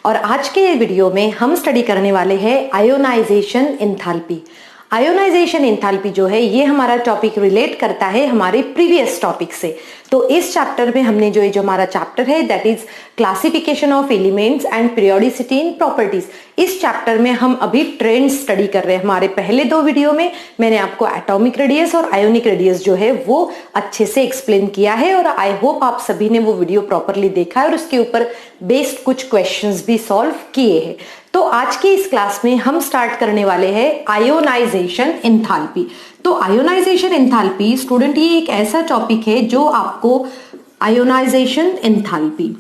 और आज के वीडियो में हम स्टडी करने वाले हैं आयोनाइजेशन एंथैल्पी। आयोनाइजेशन एंथैल्पी जो है ये हमारा टॉपिक रिलेट करता है हमारे प्रीवियस टॉपिक से। तो इस चैप्टर में हमने जो हमारा चैप्टर है that is classification of elements and periodicity in properties. इस चैप्टर में हम अभी ट्रेंड स्टडी कर रहे हैं। हमारे पहले दो वीडियो में मैंने आपको एटॉमिक रेडियस और आयोनिक रेडियस जो है वो अच्छे से एक्सप्लेन किया है और आई होप आप सभी ने वो वीडियो प्रॉपरली देखा है और उसके ऊपर बेस्ड कुछ क्वेश्चंस भी सॉल्व किए हैं। तो आज की इस क्लास में हम स्टार्ट करने वाले हैं आयोनाइजेशन एंथैल्पी। तो आयोनाइजेशन एंथैल्पी स्टूडेंट ये एक ऐसा टॉपिक है जो आपको आयोनाइजेशन एंथैल्पी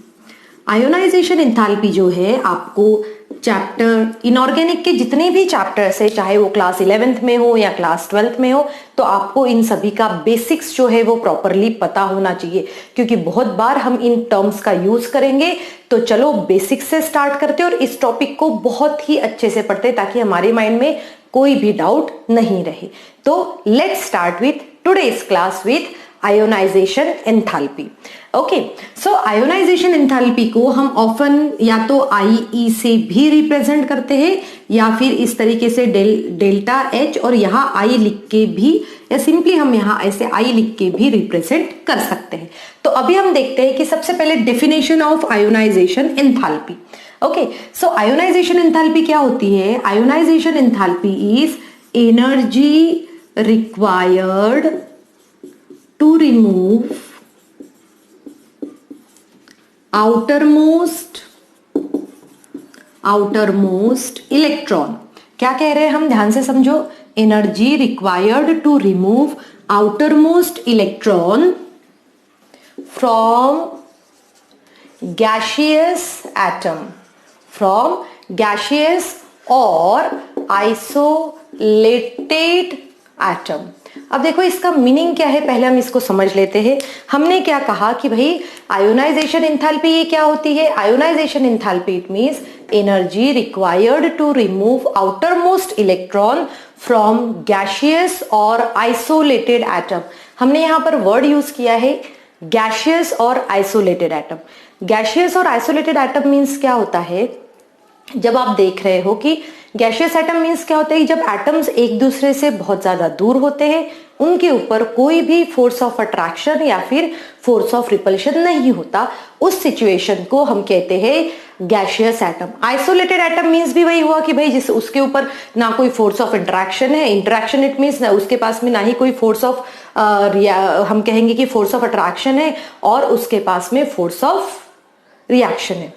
जो है आपको चैप्टर इनऑर्गेनिक के जितने भी चैप्टर्स है चाहे वो क्लास 11th में हो या क्लास 12th में हो तो आपको इन सभी का बेसिक्स जो है वो प्रॉपरली पता होना चाहिए क्योंकि बहुत बार हम इन टर्म्स का यूज करेंगे। तो चलो बेसिक्स से स्टार्ट करते हैं और इस टॉपिक को बहुत ही अच्छे से पढ़ते ताकि हमारे माइंड में कोई भी डाउट नहीं रहे। तो let's start with today's class with ionisation enthalpy. Okay, so ionisation enthalpy को हम ऑफन या तो IE से भी रिप्रेजेंट करते हैं या फिर इस तरीके से डेल्टा H और यहाँ I लिख के भी या सिंपली हम यहाँ ऐसे I लिख के भी रिप्रेजेंट कर सकते हैं। तो अभी हम देखते हैं कि सबसे पहले definition of ionisation enthalpy. Okay, so ionisation enthalpy क्या होती है? Ionization enthalpy is energy required to remove outermost electron। क्या कह रहे हैं हम? ध्यान से समझो। Energy required to remove outermost electron from gaseous or isolated atom। अब देखो इसका मीनिंग क्या है, पहले हम इसको समझ लेते हैं। हमने क्या कहा कि भाई आयोनाइजेशन एंथैल्पी ये क्या होती है? Ionization enthalpy it means energy required to remove outer most electron from gaseous और आइसोलेटेड एटम। हमने यहाँ पर वर्ड यूज किया है गैसियस और आइसोलेटेड एटम। गैसियस और आइसोलेटेड एटम मीन्स क्या होता है? जब आप देख रहे हो कि गैसियस एटम मीन्स क्या होता है, जब एटम्स एक दूसरे से बहुत ज्यादा दूर होते हैं उनके ऊपर कोई भी फोर्स ऑफ अट्रैक्शन या फिर फोर्स ऑफ रिपल्शन नहीं होता, उस सिचुएशन को हम कहते हैं gaseous atom. Isolated atom means भी वही हुआ कि भाई जिस उसके ऊपर ना कोई फोर्स ऑफ इंटरेक्शन है, इंटरेक्शन इट मीन्स ना उसके पास में ना ही कोई फोर्स ऑफ हम कहेंगे कि फोर्स ऑफ अट्रैक्शन है और उसके पास में फोर्स ऑफ रिएक्शन है।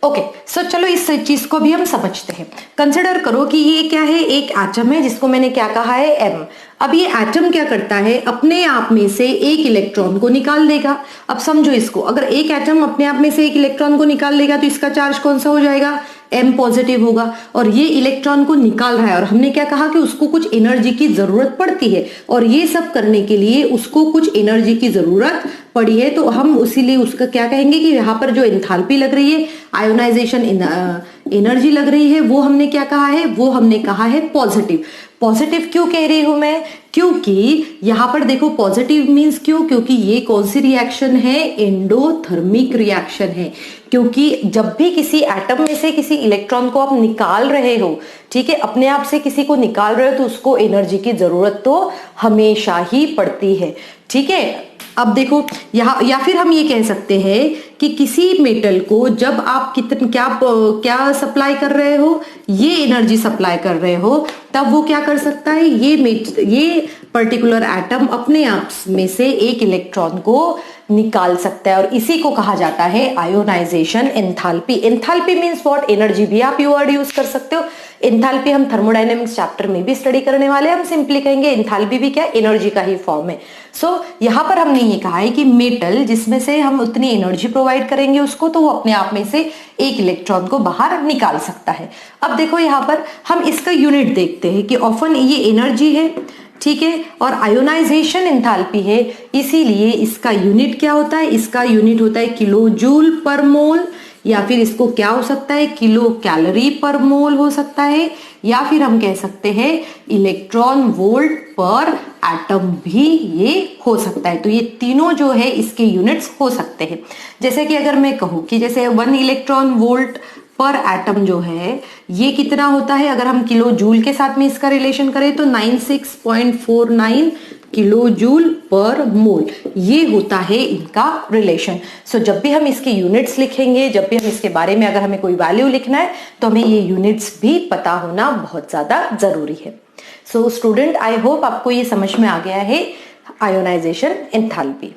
ओके, सो चलो इस चीज को भी हम समझते हैं। कंसिडर करो कि ये क्या है? एक एटम है जिसको मैंने क्या कहा है? M। अब ये एटम क्या करता है? अपने आप में से एक इलेक्ट्रॉन को निकाल देगा। अब समझो इसको, अगर एक एटम अपने आप में से एक इलेक्ट्रॉन को निकाल देगा तो इसका चार्ज कौन सा हो जाएगा? M पॉजिटिव होगा। और ये इलेक्ट्रॉन को निकाल रहा है और हमने क्या कहा कि उसको कुछ एनर्जी की जरूरत पड़ती है और ये सब करने के लिए उसको कुछ एनर्जी की जरूरत पड़ी है। तो हम उसीलिए उसका क्या कहेंगे कि यहाँ पर जो एंथैल्पी लग रही है, आयोनाइजेशन एनर्जी लग रही है, वो हमने क्या कहा है? वो हमने कहा है पॉजिटिव। पॉजिटिव क्यों कह रही हूं मैं? क्योंकि यहां पर देखो पॉजिटिव मींस क्यों? क्योंकि ये कौन सी रिएक्शन है? एंडोथर्मिक रिएक्शन है। क्योंकि जब भी किसी एटम में से किसी इलेक्ट्रॉन को आप निकाल रहे हो, ठीक है, अपने आप से किसी को निकाल रहे हो तो उसको एनर्जी की जरूरत तो हमेशा ही पड़ती है। ठीक है, अब देखो यहाँ या फिर हम ये कह सकते हैं कि किसी मेटल को जब आप क्या सप्लाई कर रहे हो, ये एनर्जी सप्लाई कर रहे हो, तब वो क्या कर सकता है? ये पर्टिकुलर एटम अपने आप में से एक इलेक्ट्रॉन को निकाल सकता है और इसी को कहा जाता है ionization enthalpy. Enthalpy means what? Energy भी आप ये वर्ड यूज कर सकते हो। एंथैल्पी हम थर्मोडायनेमिक्स चैप्टर में भी स्टडी करने वाले हैं। हम सिंपली कहेंगे एंथैल्पी भी क्या? एनर्जी का ही फॉर्म है। सो यहाँ पर हमने ये कहा है कि मेटल जिसमें से हम उतनी एनर्जी प्रोवाइड करेंगे उसको तो वो अपने आप में से एक इलेक्ट्रॉन को बाहर निकाल सकता है। अब देखो यहाँ पर हम इसका यूनिट देखते हैं कि ऑफन ये एनर्जी है, ठीक है, और आयोनाइजेशन एंथैल्पी है, इसीलिए इसका यूनिट क्या होता है? इसका यूनिट होता है किलो जूल पर मोल या फिर इसको क्या हो सकता है, किलो कैलोरी पर मोल हो सकता है, या फिर हम कह सकते हैं इलेक्ट्रॉन वोल्ट पर एटम भी ये हो सकता है। तो ये तीनों जो है इसके यूनिट्स हो सकते हैं। जैसे कि अगर मैं कहूं कि जैसे 1 इलेक्ट्रॉन वोल्ट पर एटम जो है ये कितना होता है, अगर हम किलो जूल के साथ में इसका रिलेशन करें तो 96.49 किलो जूल पर मोल, ये होता है इनका रिलेशन। सो जब भी हम इसके यूनिट्स लिखेंगे, जब भी हम इसके बारे में अगर हमें कोई वैल्यू लिखना है तो हमें ये यूनिट्स भी पता होना बहुत ज्यादा जरूरी है। सो स्टूडेंट, आई होप आपको ये समझ में आ गया है ionization enthalpy.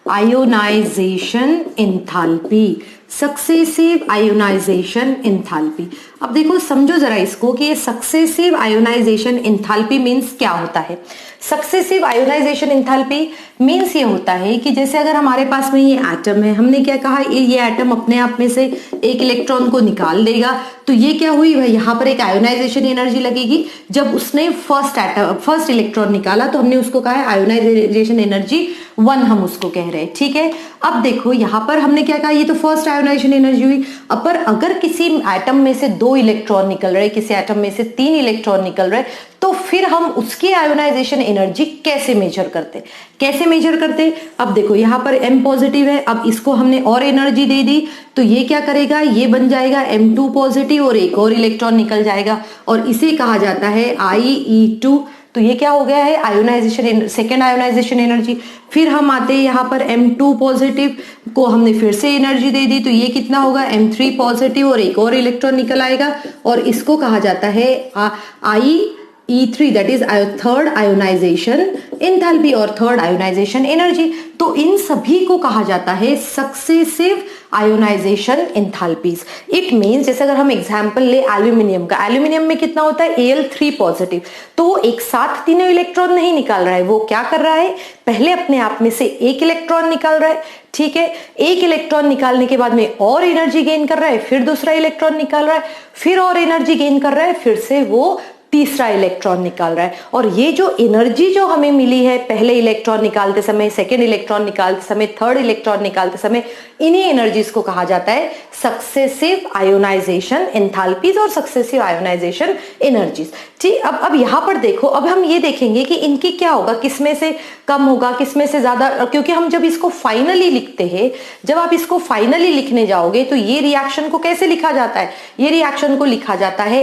Ionisation enthalpy, successive ionisation enthalpy. अब देखो, समझो जरा इसको कि ये सक्सेसिव आयोनाइजेशन एंथैल्पी मींस क्या होता है। सक्सेसिव आयोनाइजेशन एंथैल्पी मींस ये होता है कि जैसे अगर हमारे पास में ये एटम है, हमने क्या कहा, ये एटम अपने आप में से एक इलेक्ट्रॉन को निकाल देगा, तो ये क्या हुई, वह यहाँ पर एक आयोनाइजेशन एनर्जी लगेगी। जब उसने फर्स्ट इलेक्ट्रॉन निकाला तो हमने उसको कहा है आयोनाइजेशन एनर्जी 1, हम उसको कह रहे हैं, ठीक है। अब देखो यहाँ पर हमने क्या कहा, ये तो फर्स्ट आयोनाइजेशन एनर्जी हुई। अब पर अगर किसी एटम में से 2 इलेक्ट्रॉन निकल रहे, किसी एटम में से 3 इलेक्ट्रॉन निकल रहे, तो फिर हम उसकी आयोनाइजेशन एनर्जी कैसे मेजर करते, अब देखो यहाँ पर M पॉजिटिव है, अब इसको हमने और एनर्जी दे दी तो ये क्या करेगा, ये बन जाएगा M2 पॉजिटिव और एक और इलेक्ट्रॉन निकल जाएगा और इसे कहा जाता है IE2। तो ये क्या हो गया है, आयोनाइजेशन, सेकेंड आयोनाइजेशन एनर्जी। फिर हम आते हैं यहाँ पर M2 पॉजिटिव को हमने फिर से एनर्जी दे दी, तो ये कितना होगा, M3 पॉजिटिव और एक और इलेक्ट्रॉन निकल आएगा और इसको कहा जाता है IE3, that is third ionization enthalpy और थर्ड आयोनाइजेशन एनर्जी। तो इन सभी को कहा जाता है successive ionization enthalpies. It means, जैसे अगर हम एग्जांपल ले एल्यूमिनियम का, एल्यूमिनियम में कितना होता है, Al3 पॉजिटिव, तो वो एक साथ तीनों इलेक्ट्रॉन नहीं निकाल रहा है, वो क्या कर रहा है, पहले अपने आप में से एक इलेक्ट्रॉन निकाल रहा है, ठीक है। एक इलेक्ट्रॉन निकालने के बाद में और एनर्जी गेन कर रहा है, फिर दूसरा इलेक्ट्रॉन निकाल रहा है, फिर और एनर्जी गेन कर रहा है, फिर से वो तीसरा इलेक्ट्रॉन निकाल रहा है। और ये जो एनर्जी जो हमें मिली है पहले इलेक्ट्रॉन निकालते समय, सेकेंड इलेक्ट्रॉन निकालते समय, थर्ड इलेक्ट्रॉन निकालते समय, इन्हीं एनर्जीज को कहा जाता है सक्सेसिव आयोनाइजेशन एंथैल्पीज और सक्सेसिव आयोनाइजेशन एनर्जीज, ठीक। अब यहाँ पर देखो, अब हम ये देखेंगे कि इनकी क्या होगा, किसमें से कम होगा, किसमें से ज्यादा, क्योंकि हम जब इसको फाइनली लिखते हैं, जब आप इसको फाइनली लिखने जाओगे तो ये रिएक्शन को कैसे लिखा जाता है, ये रिएक्शन को लिखा जाता है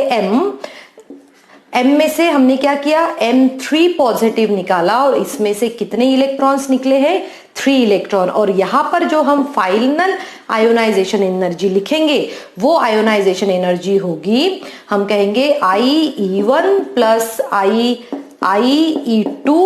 M में से हमने क्या किया, M3 पॉजिटिव निकाला और इसमें से कितने इलेक्ट्रॉन्स निकले हैं, 3 इलेक्ट्रॉन। और यहां पर जो हम फाइनल आयोनाइजेशन एनर्जी लिखेंगे वो आयोनाइजेशन एनर्जी होगी, हम कहेंगे IE1 plus IE2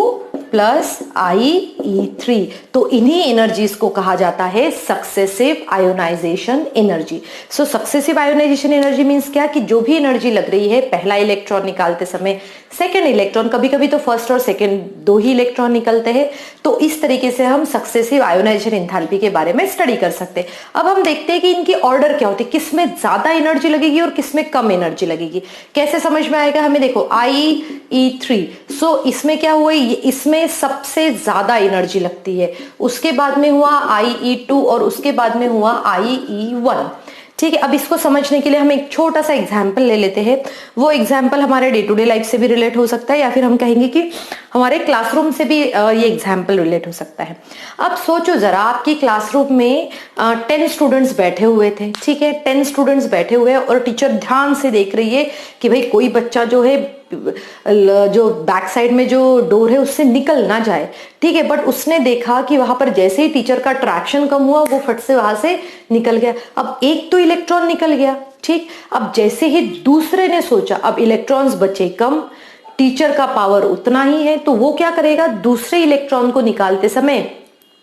plus IE3। तो इन्हीं एनर्जीज को कहा जाता है सक्सेसिव आयोनाइजेशन एनर्जी। सो सक्सेसिव आयोनाइजेशन एनर्जी मींस क्या, कि जो भी एनर्जी लग रही है पहला इलेक्ट्रॉन निकालते समय, सेकेंड इलेक्ट्रॉन, कभी कभी तो फर्स्ट और सेकेंड 2 ही इलेक्ट्रॉन निकलते हैं, तो इस तरीके से हम सक्सेसिव आयोनाइजेशन एंथैल्पी के बारे में स्टडी कर सकते हैं। अब हम देखते हैं कि इनकी ऑर्डर क्या होती है, किसमें ज्यादा एनर्जी लगेगी और किसमें कम एनर्जी लगेगी, कैसे समझ में आएगा हमें। देखो IE3, सो इसमें क्या हुआ, इसमें सबसे ज्यादा एनर्जी लगती है, उसके बाद में हुआ IE2 और उसके बाद में हुआ IE1, ठीक है। अब इसको समझने के लिए हम एक छोटा सा एग्जाम्पल ले लेते हैं, वो एग्जाम्पल हमारे डे टू डे लाइफ से भी रिलेट हो सकता है या फिर हम कहेंगे कि हमारे क्लासरूम से भी ये एग्जाम्पल रिलेट हो सकता है। अब सोचो जरा, आपकी क्लासरूम में 10 स्टूडेंट्स बैठे हुए थे, ठीक है, 10 स्टूडेंट्स बैठे हुए हैं और टीचर ध्यान से देख रही है कि भाई कोई बच्चा जो है जो बैक साइड में जो डोर है उससे निकल ना जाए, ठीक है। बट उसने देखा कि वहां पर जैसे ही टीचर का ट्रैक्शन कम हुआ वो फट से वहां से निकल गया। अब एक तो इलेक्ट्रॉन निकल गया, ठीक। अब जैसे ही दूसरे ने सोचा अब इलेक्ट्रॉन्स बचे कम, टीचर का पावर उतना ही है, तो वो क्या करेगा, दूसरे इलेक्ट्रॉन को निकालते समय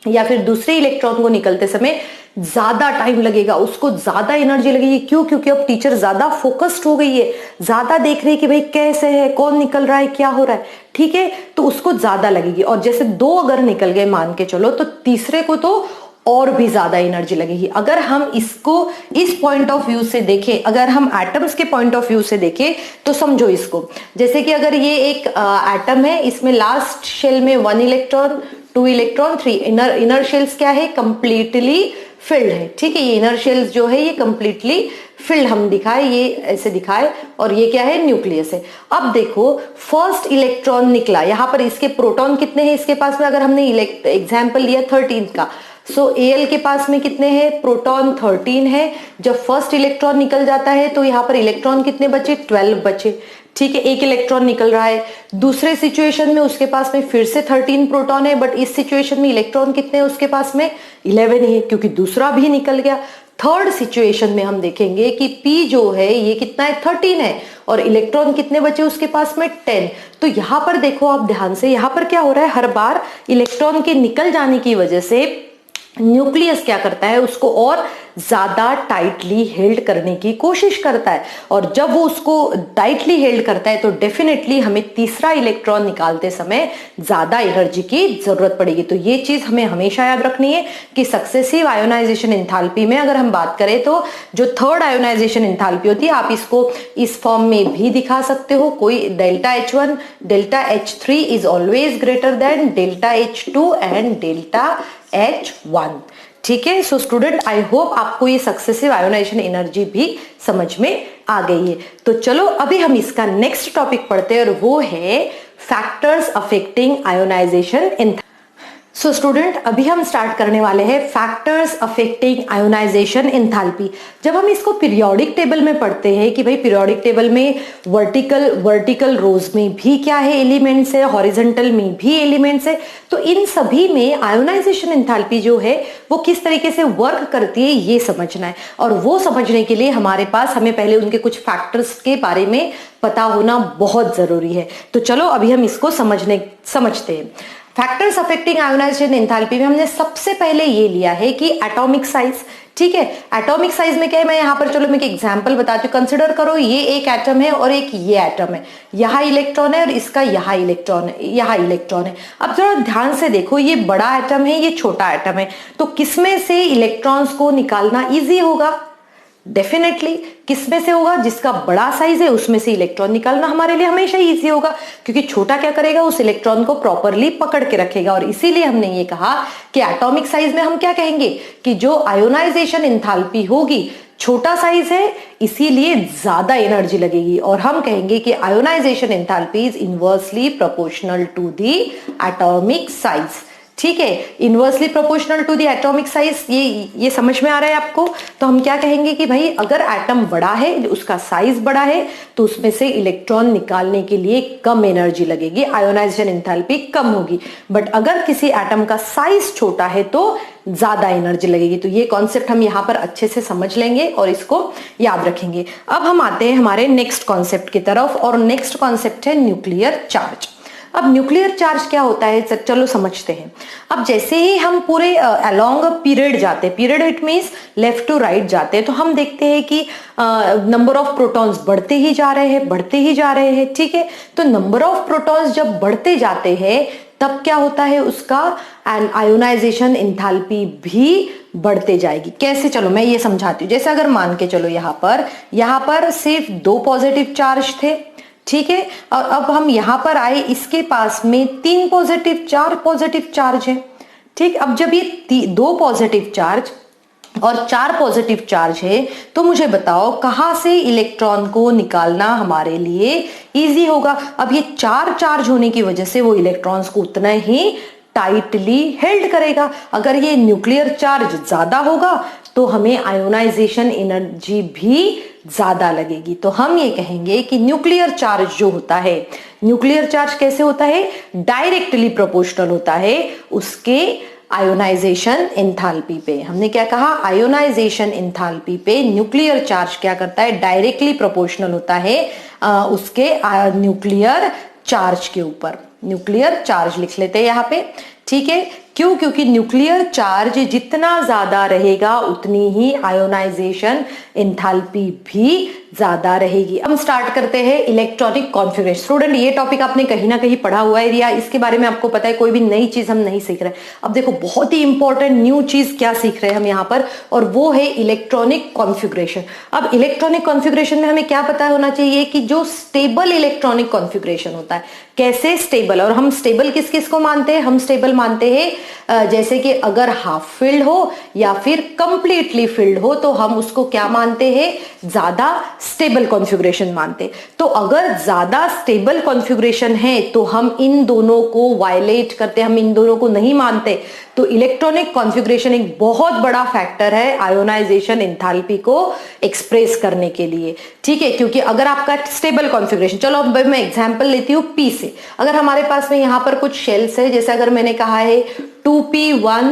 या फिर दूसरे इलेक्ट्रॉन को निकलते समय ज्यादा टाइम लगेगा, उसको ज्यादा एनर्जी लगेगी। क्यों, क्योंकि अब टीचर ज्यादा फोकस्ड हो गई है, ज्यादा देख रही है कि भाई कैसे है, कौन निकल रहा है, क्या हो रहा है, ठीक है, तो उसको ज्यादा लगेगी। और जैसे 2 अगर निकल गए मान के चलो, तो तीसरे को तो और भी ज्यादा एनर्जी लगेगी। अगर हम इसको इस पॉइंट ऑफ व्यू से देखें, अगर हम एटम्स के पॉइंट ऑफ व्यू से देखें तो समझो इसको, जैसे कि अगर ये एक एटम है, इसमें लास्ट शेल में 1 इलेक्ट्रॉन, 2 इलेक्ट्रॉन 3 इनर शेल्स क्या है, कंप्लीटली फिल्ड है। ठीक है, ये इनर शेल्स जो है ये कंप्लीटली फिल्ड हम दिखाए, ये ऐसे दिखाए, और ये क्या है, न्यूक्लियस है। अब देखो फर्स्ट इलेक्ट्रॉन निकला, यहां पर इसके प्रोटॉन कितने हैं इसके पास में, अगर हमने एग्जाम्पल लिया 13 का, सो Al के पास में कितने हैं, प्रोटॉन 13 है। जब फर्स्ट इलेक्ट्रॉन निकल जाता है तो यहाँ पर इलेक्ट्रॉन कितने बचे, 12 बचे। ठीक है, एक इलेक्ट्रॉन निकल रहा है। दूसरे सिचुएशन में उसके पास में फिर से 13 प्रोटॉन है, बट इस सिचुएशन में इलेक्ट्रॉन कितने हैं उसके पास में, 11 ही है, क्योंकि दूसरा भी निकल गया। थर्ड सिचुएशन में हम देखेंगे कि P जो है ये कितना है, 13 है, और इलेक्ट्रॉन कितने बचे उसके पास में, 10। तो यहाँ पर देखो आप ध्यान से, यहाँ पर क्या हो रहा है, हर बार इलेक्ट्रॉन के निकल जाने की वजह से न्यूक्लियस क्या करता है, उसको और ज्यादा टाइटली हेल्ड करने की कोशिश करता है, और जब वो उसको टाइटली हेल्ड करता है तो डेफिनेटली हमें तीसरा इलेक्ट्रॉन निकालते समय ज्यादा एनर्जी की जरूरत पड़ेगी। तो ये चीज हमें हमेशा याद रखनी है कि सक्सेसिव आयोनाइजेशन एंथैल्पी में अगर हम बात करें तो जो थर्ड आयोनाइजेशन एंथैल्पी होती है, आप इसको इस फॉर्म में भी दिखा सकते हो, कोई delta H1 delta H3 is always greater than delta H2 and delta H1। ठीक है, सो स्टूडेंट आई होप आपको ये सक्सेसिव आयोनाइजेशन एनर्जी भी समझ में आ गई है। तो चलो अभी हम इसका नेक्स्ट टॉपिक पढ़ते हैं, और वो है factors affecting ionisation enthalpy. So student अभी हम स्टार्ट करने वाले हैं फैक्टर्स अफेक्टिंग आयोनाइजेशन एंथैल्पी। जब हम इसको पीरियोडिक टेबल में पढ़ते हैं कि भाई पीरियोडिक टेबल में वर्टिकल रोज में भी क्या है, एलिमेंट्स है, हॉरिजॉन्टल में भी एलिमेंट्स है, तो इन सभी में आयोनाइजेशन एंथैल्पी जो है वो किस तरीके से वर्क करती है ये समझना है, और वो समझने के लिए हमारे पास हमें पहले उनके कुछ फैक्टर्स के बारे में पता होना बहुत जरूरी है। तो चलो अभी हम इसको समझते हैं। फैक्टर्स अफेक्टिंग आयोनाइजेशन एंथैल्पी में हमने सबसे पहले ये लिया है कि एटॉमिक साइज। ठीक है, एटॉमिक साइज में क्या है, मैं यहाँ पर चलो मैं एक एग्जांपल बताती हूँ। कंसिडर करो ये एक एटम है और एक ये एटम है, यहाँ इलेक्ट्रॉन है और इसका यहाँ इलेक्ट्रॉन है। अब जरा ध्यान से देखो, ये बड़ा एटम है, ये छोटा एटम है, तो किसमें से इलेक्ट्रॉन्स को निकालना इजी होगा, डेफिनेटली किसमें से होगा, जिसका बड़ा साइज है उसमें से इलेक्ट्रॉन निकालना हमारे लिए हमेशा इजी होगा, क्योंकि छोटा क्या करेगा, उस इलेक्ट्रॉन को प्रॉपरली पकड़ के रखेगा। और इसीलिए हमने ये कहा कि एटॉमिक साइज में हम क्या कहेंगे कि जो आयोनाइजेशन एंथैल्पी होगी, छोटा साइज है इसीलिए ज्यादा एनर्जी लगेगी, और हम कहेंगे कि ionization enthalpy is inversely proportional to the atomic size. ठीक है, inversely proportional to the atomic size, ये समझ में आ रहा है आपको। तो हम क्या कहेंगे कि भाई अगर एटम बड़ा है, उसका साइज बड़ा है, तो उसमें से इलेक्ट्रॉन निकालने के लिए कम एनर्जी लगेगी, आयोनाइजेशन एंथैल्पी कम होगी। बट अगर किसी एटम का साइज छोटा है तो ज्यादा एनर्जी लगेगी। तो ये कॉन्सेप्ट हम यहाँ पर अच्छे से समझ लेंगे और इसको याद रखेंगे। अब हम आते हैं हमारे नेक्स्ट कॉन्सेप्ट की तरफ, और नेक्स्ट कॉन्सेप्ट है न्यूक्लियर चार्ज। अब न्यूक्लियर चार्ज क्या होता है, चलो समझते हैं। अब जैसे ही हम पूरे अलोंग पीरियड जाते हैं, period it means left to right जाते हैं, तो हम देखते हैं कि नंबर ऑफ प्रोटॉन्स बढ़ते ही जा रहे हैं। ठीक है, तो नंबर ऑफ प्रोटॉन्स जब बढ़ते जाते हैं तब क्या होता है, उसका आयोनाइजेशन एंथैल्पी भी बढ़ते जाएगी। कैसे, चलो मैं ये समझाती हूँ। जैसे अगर मान के चलो यहाँ पर सिर्फ 2 पॉजिटिव चार्ज थे, ठीक है, और अब हम यहां पर आए, इसके पास में 4 पॉजिटिव चार्ज है। ठीक, अब जब ये 2 पॉजिटिव चार्ज और 4 पॉजिटिव चार्ज है, तो मुझे बताओ कहां से इलेक्ट्रॉन को निकालना हमारे लिए इजी होगा। अब ये 4 चार्ज होने की वजह से वो इलेक्ट्रॉन्स को उतना ही टाइटली हेल्ड करेगा। अगर ये न्यूक्लियर चार्ज ज्यादा होगा तो हमें आयोनाइजेशन एनर्जी भी ज्यादा लगेगी। तो हम ये कहेंगे कि न्यूक्लियर चार्ज जो होता है, न्यूक्लियर चार्ज कैसे होता है, डायरेक्टली प्रोपोर्शनल होता है उसके आयोनाइजेशन एंथैल्पी पे। हमने क्या कहा, आयोनाइजेशन एंथैल्पी पे न्यूक्लियर चार्ज क्या करता है, डायरेक्टली प्रोपोर्शनल होता है उसके न्यूक्लियर चार्ज के ऊपर। न्यूक्लियर चार्ज लिख लेते हैं यहाँ पे। ठीक है, क्यों? क्योंकि न्यूक्लियर चार्ज जितना ज्यादा रहेगा उतनी ही आयोनाइजेशन एंथैल्पी भी ज्यादा रहेगी। अब स्टार्ट करते हैं इलेक्ट्रॉनिक कॉन्फ़िगरेशन। स्टूडेंट ये टॉपिक आपने कहीं ना कहीं पढ़ा हुआ है या इसके बारे में आपको पता है, कोई भी नई चीज हम नहीं सीख रहे। अब देखो बहुत ही इंपॉर्टेंट न्यू चीज क्या सीख रहे हैं हम यहाँ पर, और वो है इलेक्ट्रॉनिक कॉन्फ़िगरेशन। अब इलेक्ट्रॉनिक कॉन्फ़िगरेशन में हमें क्या पता होना चाहिए कि जो स्टेबल इलेक्ट्रॉनिक कॉन्फ़िगरेशन होता है, कैसे स्टेबल, और हम स्टेबल किस किस को मानते हैं? हम स्टेबल मानते हैं जैसे कि अगर हाफ फिल्ड हो या फिर कंप्लीटली फिल्ड हो तो हम उसको क्या मानते हैं? ज्यादा स्टेबल कॉन्फ़िगरेशन मानते। तो अगर ज्यादा स्टेबल कॉन्फ़िगरेशन है तो हम इन दोनों को वायलेट करते, हम इन दोनों को नहीं मानते। तो इलेक्ट्रॉनिक कॉन्फ़िगरेशन एक बहुत बड़ा फैक्टर है आयोनाइजेशन एंथैल्पी को एक्सप्रेस करने के लिए, ठीक है। क्योंकि अगर आपका स्टेबल कॉन्फ़िगरेशन, चलो अब मैं एग्जांपल लेती हूँ पी से। अगर हमारे पास में यहाँ पर कुछ शेल्स है, जैसे अगर मैंने कहा है 2p1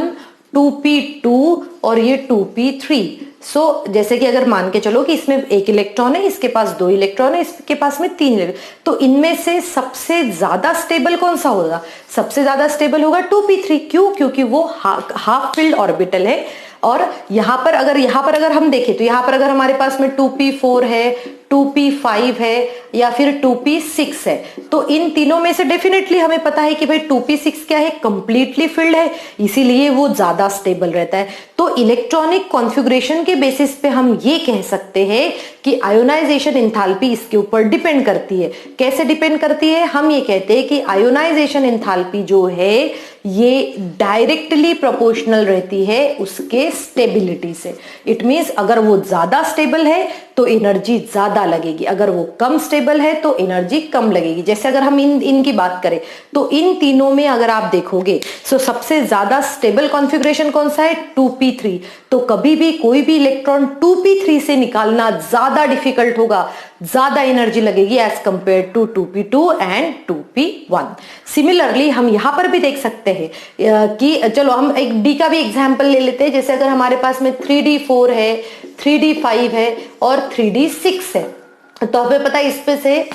2p2 और ये 2p3। सो जैसे कि अगर मान के चलो कि इसमें एक इलेक्ट्रॉन है, इसके पास 2 इलेक्ट्रॉन है, इसके पास में 3 इलेक्ट्रॉन, तो इनमें से सबसे ज्यादा स्टेबल कौन सा होगा? सबसे ज्यादा स्टेबल होगा 2p3। क्यों? क्योंकि वो हाफ फिल्ड ऑर्बिटल है। और यहाँ पर अगर हम देखें तो यहाँ पर अगर हमारे पास में 2p4 है, 2p5 है या फिर 2p6 है, तो इन तीनों में से डेफिनेटली हमें पता है कि भाई 2p6 क्या है? कंप्लीटली फिल्ड है, इसीलिए वो ज्यादा स्टेबल रहता है। तो इलेक्ट्रॉनिक कॉन्फ़िगरेशन के बेसिस पे हम ये कह सकते हैं कि आयोनाइजेशन एंथैल्पी इसके ऊपर डिपेंड करती है। कैसे डिपेंड करती है? हम ये कहते हैं कि आयोनाइजेशन एंथैल्पी जो है ये डायरेक्टली प्रोपोर्शनल रहती है उसके स्टेबिलिटी से। इट मींस अगर वो ज्यादा स्टेबल है तो एनर्जी ज्यादा लगेगी, अगर वो कम स्टेबल है तो एनर्जी कम लगेगी। जैसे अगर हम इनकी बात करें तो इन तीनों में अगर आप देखोगे तो सबसे ज्यादा स्टेबल कॉन्फ़िगरेशन कौन सा है? 2p3। तो कभी भी कोई भी इलेक्ट्रॉन 2p3 से निकालना ज्यादा डिफिकल्ट होगा, ज्यादा एनर्जी लगेगी as compare to 2p2 and 2p1। Similarly हम यहां पर भी देख सकते हैं कि चलो हम एक डी का भी एग्जांपल ले लेते हैं। जैसे अगर हमारे पास में 3d4 है, 3d5 है और 3d6 है, तो हमें पता है इसमें से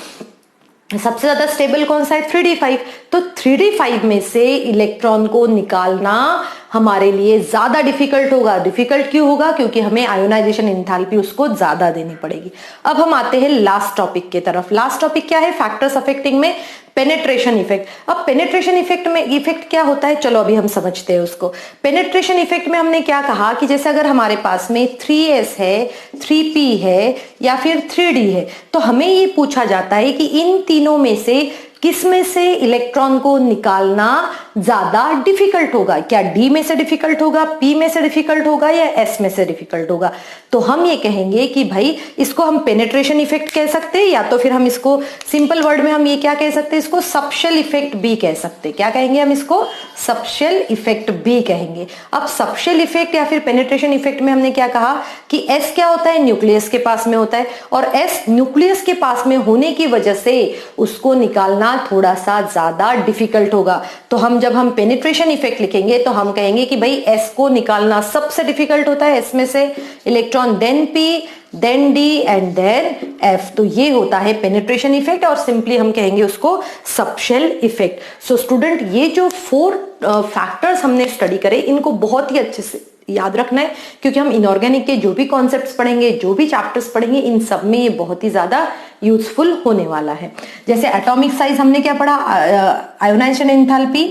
सबसे ज्यादा स्टेबल कौन सा है? 3d5। तो 3d5 में से इलेक्ट्रॉन को निकालना हमारे लिए ज्यादा डिफिकल्ट होगा। डिफिकल्ट क्यों होगा? क्योंकि हमें आयोनाइजेशन एंथैल्पी उसको ज्यादा देनी पड़ेगी। अब हम आते हैं लास्ट टॉपिक की तरफ। लास्ट टॉपिक क्या है? फैक्टर्स अफेक्टिंग में पेनेट्रेशन इफेक्ट। अब पेनेट्रेशन इफेक्ट में इफेक्ट क्या होता है, चलो अभी हम समझते हैं उसको। पेनेट्रेशन इफेक्ट में हमने क्या कहा कि जैसे अगर हमारे पास में 3s है, 3p है या फिर 3d है, तो हमें ये पूछा जाता है कि इन तीनों में से किस में से इलेक्ट्रॉन को निकालना ज्यादा डिफिकल्ट होगा? क्या डी में से डिफिकल्ट होगा, पी में से डिफिकल्ट होगा या एस में से डिफिकल्ट होगा? तो हम ये कहेंगे कि भाई इसको हम पेनेट्रेशन इफेक्ट कह सकते हैं, या तो फिर हम इसको सिंपल वर्ड में हम ये क्या कह सकते हैं? इसको सबशेल इफेक्ट भी कह सकते हैं। क्या कहेंगे हम इसको? सबशेल इफेक्ट भी कहेंगे। अब सबशेल इफेक्ट या फिर पेनेट्रेशन इफेक्ट में हमने क्या कहा कि एस क्या होता है? न्यूक्लियस के पास में होता है, और एस न्यूक्लियस के पास में होने की वजह से उसको निकालना थोड़ा सा ज्यादा डिफिकल्ट होगा। तो जब हम पेनिट्रेशन इफेक्ट लिखेंगे तो हम कहेंगे कि भाई एस को निकालना सबसे डिफिकल्ट होता है, एस में से electron, then p, then d and then f. तो ये होता है पेनिट्रेशन इफेक्ट, और सिंपली हम कहेंगे उसको सबशेल इफेक्ट। सो स्टूडेंट ये जो 4 फैक्टर्स हमने स्टडी करे इनको बहुत ही अच्छे से याद रखना है, क्योंकि हम इनऑर्गेनिक के जो भी कॉन्सेप्ट्स पढ़ेंगे, जो भी चैप्टर्स पढ़ेंगे, इन सब में ये बहुत ही ज्यादा यूजफुल होने वाला है। जैसे एटॉमिक साइज हमने क्या पढ़ा? Ionization enthalpy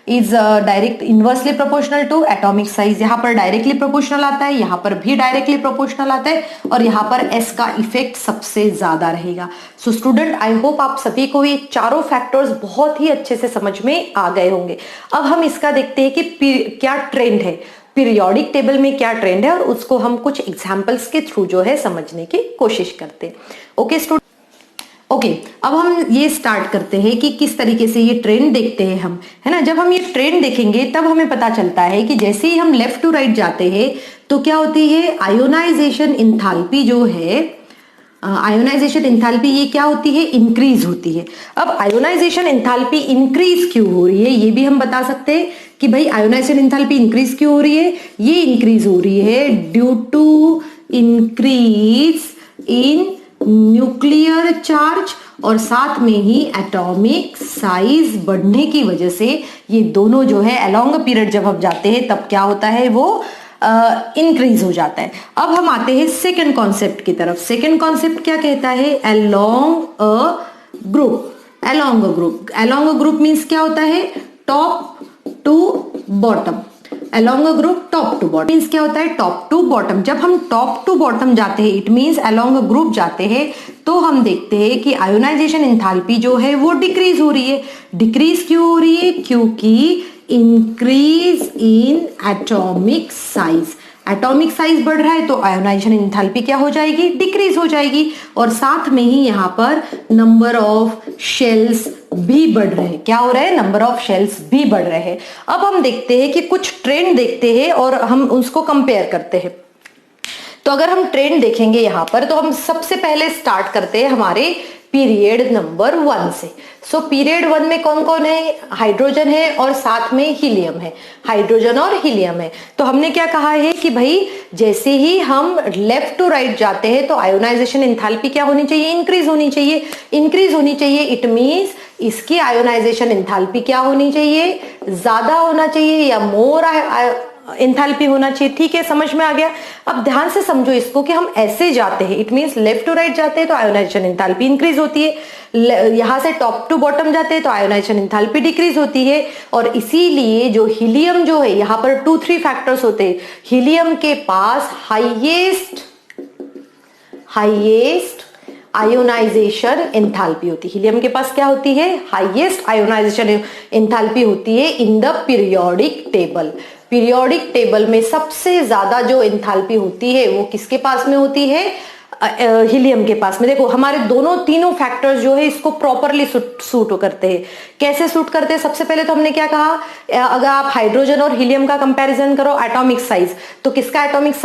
is direct inversely proportional to atomic size. यहाँ पर डायरेक्टली प्रोपोर्शनल आता है, यहाँ पर भी डायरेक्टली प्रोपोर्शनल आता है, और यहाँ पर एस का इफेक्ट सबसे ज्यादा रहेगा। सो स्टूडेंट आई होप आप सभी को ये चारों फैक्टर्स बहुत ही अच्छे से समझ में आ गए होंगे। अब हम इसका देखते हैं कि क्या ट्रेंड है, पीरियोडिक टेबल में क्या ट्रेंड है, और उसको हम कुछ एग्जाम्पल्स के थ्रू जो है समझने की कोशिश करते हैं। ओके स्टूडेंट, ओके अब हम ये स्टार्ट करते हैं कि किस तरीके से ये ट्रेंड देखते हैं हम, है ना। जब हम ये ट्रेंड देखेंगे तब हमें पता चलता है कि जैसे ही हम लेफ्ट टू राइट जाते हैं तो क्या होती है? आयोनाइजेशन एंथैल्पी जो है, आयोनाइजेशन एंथैल्पी ये क्या होती है? इंक्रीज होती है। अब आयोनाइजेशन एंथैल्पी इंक्रीज क्यों हो रही है ये भी हम बता सकते हैं कि भाई आयोनाइजेशन एंथैल्पी इंक्रीज क्यों हो रही है। ये इंक्रीज हो रही है due to increase in nuclear charge और साथ में ही एटॉमिक साइज बढ़ने की वजह से ये दोनों जो है अलोंग अ पीरियड जब हम जाते हैं तब क्या होता है, वो इंक्रीज हो जाता है। अब हम आते हैं सेकंड कॉन्सेप्ट की तरफ। सेकंड कॉन्सेप्ट क्या कहता है, along a group. Along a group, along a group means क्या होता है, top to bottom. Along a group top to bottom means क्या होता है, टॉप टू बॉटम। जब हम टॉप टू बॉटम जाते हैं it means along a group जाते हैं, तो हम देखते हैं कि आयोनाइजेशन एंथैल्पी जो है वो डिक्रीज हो रही है। डिक्रीज क्यों हो रही है, क्योंकि increase in atomic size. Atomic size बढ़ रहा है तो आयोनाइजेशन एंथैल्पी क्या हो जाएगी, डिक्रीज हो जाएगी। और साथ में ही यहाँ पर नंबर ऑफ शेल्स भी बढ़ रहे हैं। क्या हो रहा है, नंबर ऑफ शेल्स भी बढ़ रहे हैं। अब हम देखते हैं कि कुछ ट्रेंड देखते हैं और हम उसको कंपेयर करते हैं। तो अगर हम ट्रेंड देखेंगे यहाँ पर, तो हम सबसे पहले स्टार्ट करते हैं हमारे पीरियड नंबर 1 से। सो पीरियड 1 में कौन कौन है, हाइड्रोजन है और साथ में हीलियम है। हाइड्रोजन और हीलियम है। तो हमने क्या कहा है कि भाई जैसे ही हम लेफ्ट टू राइट जाते हैं तो आयोनाइजेशन एंथैल्पी क्या होनी चाहिए, इंक्रीज होनी चाहिए। इंक्रीज होनी चाहिए इट मींस इसकी आयोनाइजेशन एंथैल्पी क्या होनी चाहिए, ज्यादा होना चाहिए या मोर एंथैल्पी होना चाहिए। ठीक है, समझ में आ गया। अब ध्यान से समझो इसको कि हम ऐसे जाते हैं, it means left to right जाते हैं तो आयोनाइजेशन एंथैल्पी इंक्रीज होती है। यहां से टॉप टू बॉटम जाते हैं तो आयोनाइजेशन एंथैल्पी डिक्रीज होती है। और इसीलिए जो हीलियम जो है, यहां पर 2-3 फैक्टर्स होते हैं। हीलियम के पास हाईएस्ट आयोनाइजेशन एंथैल्पी होती है। हीलियम के पास क्या होती है, हाईएस्ट आयोनाइजेशन एंथैल्पी होती है in the periodic table. Periodic table में सबसे ज्यादा जो एंथैल्पी होती है वो किसके पास में होती है, हीलियम के पास में। देखो हमारे दोनों तीनों फैक्टर्स जो है इसको प्रॉपरली सूट करते हैं। कैसे सूट करते हैं, सबसे पहले तो हमने क्या कहा, अगर आप हाइड्रोजन और हीलियम का कंपैरिजन करो एटॉमिक साइज, तो किसका एटॉमिक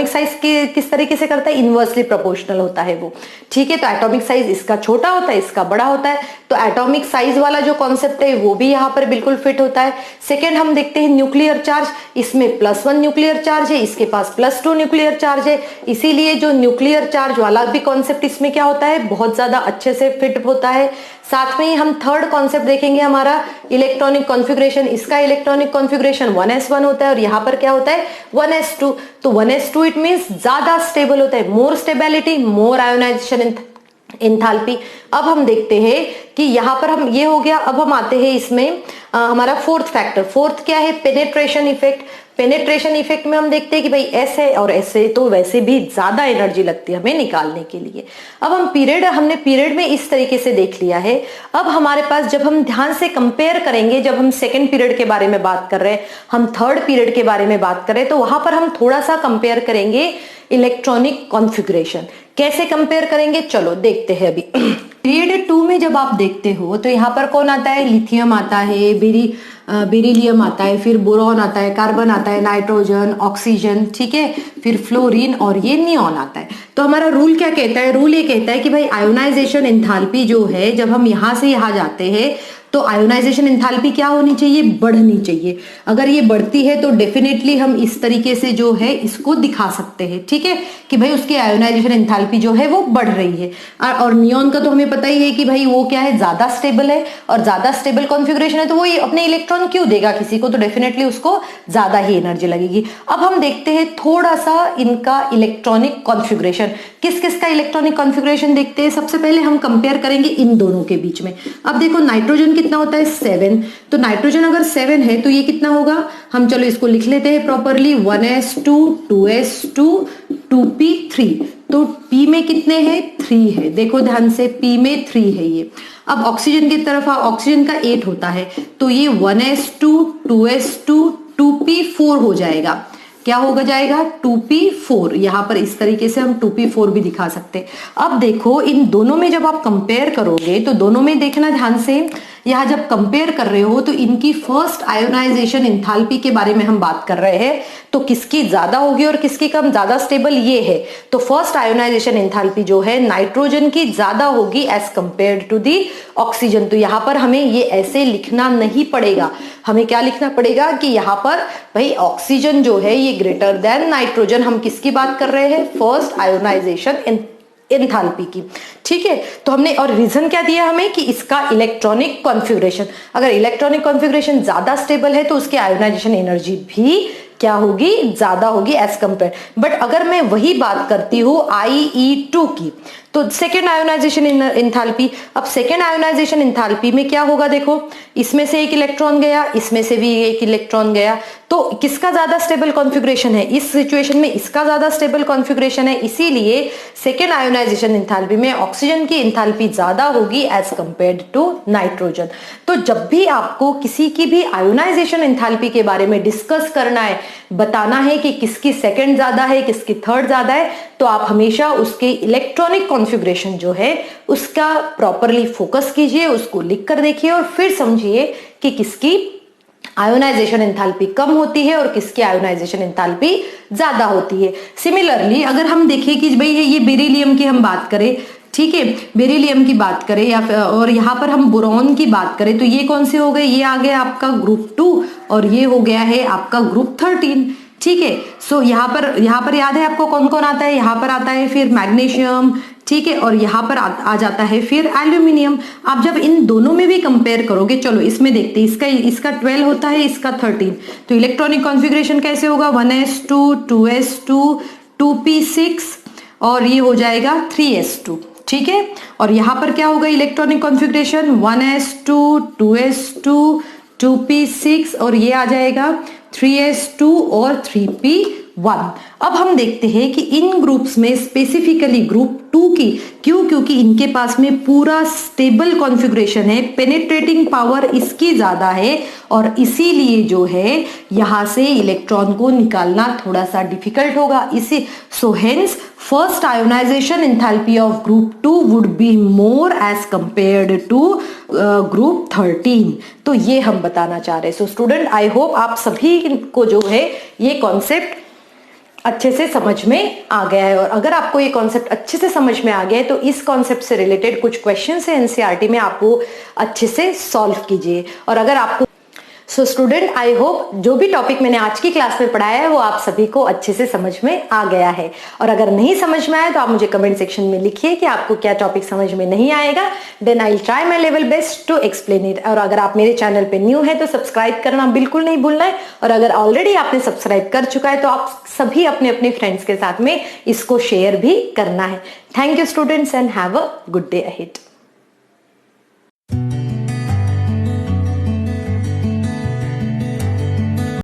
साइज किस तरीके से करता है, इनवर्सली प्रोपोर्शनल होता है वो। ठीक है, तो एटॉमिक साइज इसका छोटा होता है, इसका बड़ा होता है। तो एटॉमिक साइज वाला जो कॉन्सेप्ट है वो भी यहाँ पर बिल्कुल फिट होता है। सेकेंड हम देखते हैं न्यूक्लियर चार्ज, इसमें +1 न्यूक्लियर चार्ज है, इसके पास +2 न्यूक्लियर चार्ज है। इसीलिए जो न्यूक्लियर चार्ज वाला भी कॉन्सेप्ट इसमें क्या होता है, बहुत ज्यादा अच्छे से फिट होता है। साथ में ही हम थर्ड कॉन्सेप्ट देखेंगे हमारा इलेक्ट्रॉनिक कॉन्फ़िगरेशन। इसका इलेक्ट्रॉनिक कॉन्फ़िगरेशन 1s1 होता है और यहाँ पर क्या होता है 1s2। तो 1s2 इट मींस ज्यादा स्टेबल होता है, मोर स्टेबिलिटी, मोर आयोनाइजेशन एंथैल्पी। अब हम देखते हैं कि यहाँ पर हम ये हो गया। अब हम आते हैं इसमें हमारा फोर्थ फैक्टर। फोर्थ क्या है, पेनेट्रेशन इफेक्ट। पेनेट्रेशन इफेक्ट में हम देखते हैं कि भाई एस है और एस से तो वैसे भी ज्यादा एनर्जी लगती है हमें निकालने के लिए। अब हमने पीरियड में इस तरीके से देख लिया है। अब हमारे पास जब हम ध्यान से कंपेयर करेंगे, जब हम सेकंड पीरियड के बारे में बात कर रहे हैं, हम थर्ड पीरियड के बारे में बात कर रहे हैं, तो वहां पर हम थोड़ा सा कंपेयर करेंगे इलेक्ट्रॉनिक कॉन्फ़िगरेशन। कैसे कंपेयर करेंगे, चलो देखते हैं अभी। पीरियड 2 में जब आप देखते हो तो यहाँ पर कौन आता है, लिथियम आता है, बेरिलियम आता है, फिर बोरॉन आता है, कार्बन आता है, नाइट्रोजन, ऑक्सीजन, ठीक है, फिर फ्लोरीन और ये नियॉन आता है। तो हमारा रूल क्या कहता है, रूल ये कहता है कि भाई आयोनाइजेशन एंथैल्पी जो है, जब हम यहां से यहां जाते हैं तो आयोनाइजेशन एंथैल्पी क्या होनी चाहिए, बढ़नी चाहिए। अगर ये बढ़ती है तो डेफिनेटली हम इस तरीके से जो है इसको दिखा सकते हैं, ठीक है, कि भाई उसकी आयोनाइजेशन एंथैल्पी जो है वो बढ़ रही है। और नियॉन का तो हमें पता ही है कि भाई वो क्या है, ज्यादा स्टेबल है और ज्यादा स्टेबल कॉन्फ़िगरेशन है, तो वो अपने इलेक्ट्रॉन क्यों देगा किसी को, तो डेफिनेटली उसको ज्यादा ही एनर्जी लगेगी। अब हम देखते हैं थोड़ा सा इनका इलेक्ट्रॉनिक कॉन्फ़िगरेशन। किस किस का इलेक्ट्रॉनिक कॉन्फ़िगरेशन देखते हैं। सबसे पहले हम कंपेयर करेंगे इन दोनों के बीच में। अब देखो नाइट्रोजन कितना होता है 7, तो नाइट्रोजन अगर 7 है तो ये कितना होगा, हम चलो इसको लिख लेते हैं प्रॉपरली, 1s2 2s2 2p3। तो p में कितने हैं, 3 है। देखो ध्यान से, p में 3 है ये। अब ऑक्सीजन की तरफ ऑक्सीजन का 8 होता है, तो ये 1s2 2s2 2p4 हो जाएगा। क्या होगा जाएगा 2p4। यहां पर इस तरीके से हम 2p4 भी दिखा सकते हैं। अब देखो इन दोनों में जब आप कंपेयर करोगे तो दोनों में देखना ध्यान से, यहां जब कंपेयर कर रहे हो तो इनकी फर्स्ट आयोनाइजेशन एंथैल्पी के बारे में हम बात कर रहे हैं, तो किसकी ज्यादा होगी और किसकी कम, ज्यादा स्टेबल ये है। तो फर्स्ट आयोनाइजेशन एंथैल्पी जो है नाइट्रोजन की ज्यादा होगी as compare to the oxygen. तो यहां पर हमें ये ऐसे लिखना नहीं पड़ेगा, हमें क्या लिखना पड़ेगा कि यहां पर भाई ऑक्सीजन जो है ये ग्रेटर देन नाइट्रोजन। हम किसकी बात कर रहे हैं, फर्स्ट आयोनाइजेशन एंथैल्पी की। ठीक है, तो हमने और रीजन क्या दिया हमें कि इसका इलेक्ट्रॉनिक कॉन्फ़िगरेशन, अगर इलेक्ट्रॉनिक कॉन्फ़िगरेशन ज्यादा स्टेबल है तो उसकी आयोनाइजेशन एनर्जी भी क्या होगी, ज्यादा होगी एज कंपेयर। बट अगर मैं वही बात करती हूँ IE2 की, तो सेकेंड आयोनाइजेशन एंथैल्पी, अब सेकेंड आयोनाइजेशन एंथैल्पी में क्या होगा, देखो इसमें से एक इलेक्ट्रॉन गया, इसमें से भी एक इलेक्ट्रॉन गया, तो किसका ज्यादा स्टेबल कॉन्फ़िगरेशन है, इस सिचुएशन में इसका ज्यादा स्टेबल कॉन्फ़िगरेशन है, इसीलिए सेकेंड आयोनाइजेशन एंथैल्पी में ऑक्सीजन की एंथैल्पी ज्यादा होगी एज कंपेयर्ड टू नाइट्रोजन। तो जब भी आपको किसी की भी आयोनाइजेशन एंथैल्पी के बारे में डिस्कस करना है, बताना है कि किसकी सेकंड ज्यादा है, किसकी थर्ड ज्यादा है, तो आप हमेशा उसके इलेक्ट्रॉनिक कॉन्फ़िगरेशन जो है उसका प्रॉपरली फोकस कीजिए, उसको लिख कर देखिए और फिर समझिए कि किसकी आयोनाइजेशन एंथैल्पी कम होती है और किसकी आयोनाइजेशन एंथैल्पी ज्यादा होती है। सिमिलरली अगर हम देखें कि भाई ये बेरिलियम की हम बात करें, ठीक है, बेरिलियम की बात करें या और यहाँ पर हम बोरॉन की बात करें, तो ये कौन से हो गए, ये आ गया आपका ग्रुप 2 और ये हो गया है आपका ग्रुप 13। ठीक है, सो यहाँ पर याद है आपको कौन कौन आता है, यहाँ पर आता है फिर मैग्नीशियम, ठीक है, और यहाँ पर आ जाता है फिर एल्यूमिनियम। आप जब इन दोनों में भी कंपेयर करोगे, चलो इसमें देखते हैं, इसका 12 होता है, इसका 13, तो इलेक्ट्रॉनिक कॉन्फ़िगरेशन कैसे होगा, 1s2 2s2 2p6 और ये हो जाएगा 3s2। ठीक है, और यहाँ पर क्या होगा electronic configuration 1s2 2s2 2p6 और ये आ जाएगा 3s2 और 3p1। अब हम देखते हैं कि इन ग्रुप्स में स्पेसिफिकली ग्रुप 2 की क्योंकि इनके पास में पूरा स्टेबल कॉन्फ़िगरेशन है, पेनिट्रेटिंग पावर इसकी ज्यादा है और इसीलिए जो है यहां से इलेक्ट्रॉन को निकालना थोड़ा सा डिफिकल्ट होगा। इसी so hence first ionization enthalpy of group 2 would be more as compared to group 13। तो ये हम बताना चाह रहे हैं। सो स्टूडेंट, आई होप आप सभी को जो है ये कॉन्सेप्ट अच्छे से समझ में आ गया है, और अगर आपको ये कॉन्सेप्ट अच्छे से समझ में आ गया है तो इस कॉन्सेप्ट से रिलेटेड कुछ क्वेश्चंस है एनसीईआरटी में, आप वो अच्छे से सॉल्व कीजिए। और अगर आपको सो स्टूडेंट, आई होप जो भी टॉपिक मैंने आज की क्लास में पढ़ाया है वो आप सभी को अच्छे से समझ में आ गया है, और अगर नहीं समझ में आया तो आप मुझे कमेंट सेक्शन में लिखिए कि आपको क्या टॉपिक समझ में नहीं आएगा, then I will try my level best to explain it. और अगर आप मेरे चैनल पे न्यू है तो सब्सक्राइब करना बिल्कुल नहीं भूलना है, और अगर ऑलरेडी आपने सब्सक्राइब कर चुका है तो आप सभी अपने अपने फ्रेंड्स के साथ में इसको शेयर भी करना है। Thank you students and have a good day ahead.